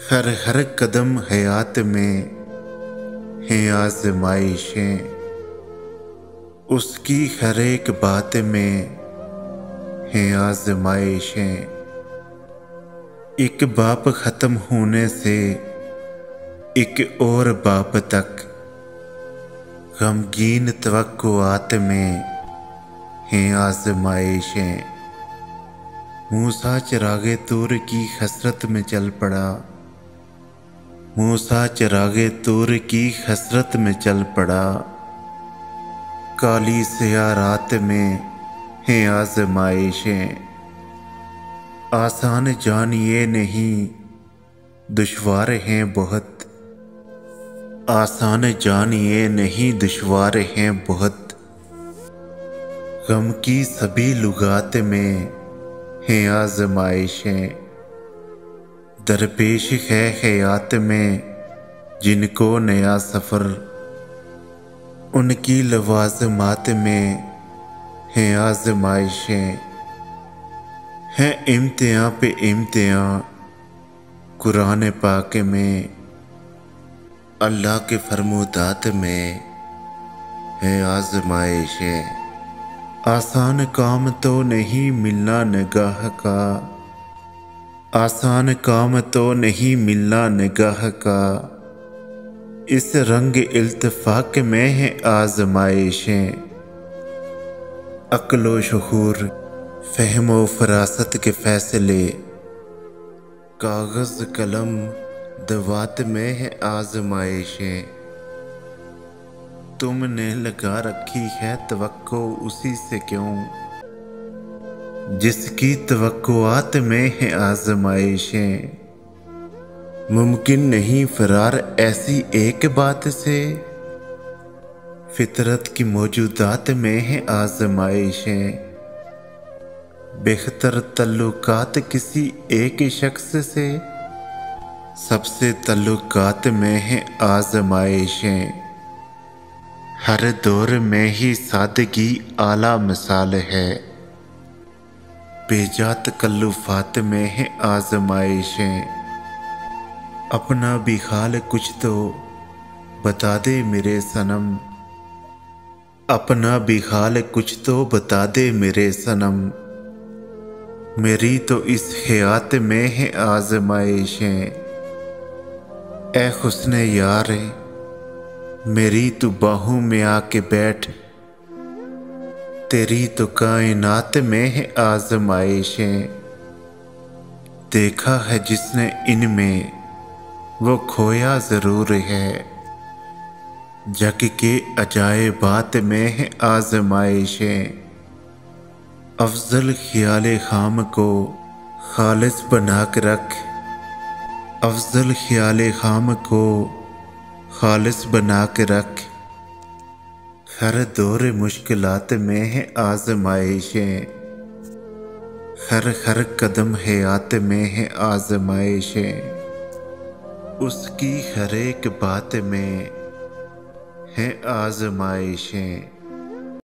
हर हर कदम हयात में हैं आज़माइशें, उसकी हर एक बात में हैं आज़माइशें। एक बाप ख़त्म होने से एक और बाप तक गमगीन तवक्कुआत में हैं आज़माइशें। मूसा चिरागे तूर की हसरत में चल पड़ा, मूसा चिरागे तूर की हसरत में चल पड़ा। काली स्याह रात में हैं आज़माइशें, आसान जान ये नहीं दुश्वार हैं बहुत, आसान जान ये नहीं दुश्वार हैं बहुत। गम की सभी लुगात में हैं आज़माइशें, दरपेश है हयात में जिनको नया सफ़र, उनकी लवाज़मात में हैं आज़माइशें। हैं इम्तिहां पे इम्तिहां कुरान पाक में, अल्लाह के फरमूदात में हैं आज़माइशें। आसान काम तो नहीं मिलना निगाह का, आसान काम तो नहीं मिलना निगाह का। इस रंग इल्तिफ़ाक़ में है आज़माइशें। अक्ल व शुहूर, फ़हम व फ़रासत के फ़ैसले, कागज़ कलम दवात में है आज़माइशें। तुमने लगा रखी है तवक्को उसी से क्यों, जिसकी तवक्कुआत में है आज़माइशें। मुमकिन नहीं फ़रार ऐसी एक बात से, फितरत की मौजूदात में है आज़माइशें। बेहतर तल्लुकात किसी एक शख्स से, सबसे तल्लुकात में है आज़माइशें। हर दौर में ही सादगी आला मिसाल है, बेजा तकल्लुफ़ात में है आज़माइशें। अपना भी हाल कुछ तो बता दे मेरे सनम, अपना भी हाल कुछ तो बता दे मेरे सनम। मेरी तो इस हयात में है आज़माइशें। ए हुस्न यार मेरी तू बाहों में आके बैठ, तेरी तो कायनात में है आज़माइशें। देखा है जिसने इनमें वो खोया ज़रूर है, जग के अजायबात में है आज़माइशें। अफजल ख्याल खाम को खालिस बना के रख, अफजल ख्याल खाम को खालिस बना के रख। हर दौर मुश्किलात में है आज़माइशें, हर हर कदम हयात में है आज़माइशें। उसकी हर एक बात में है आज़माइशें।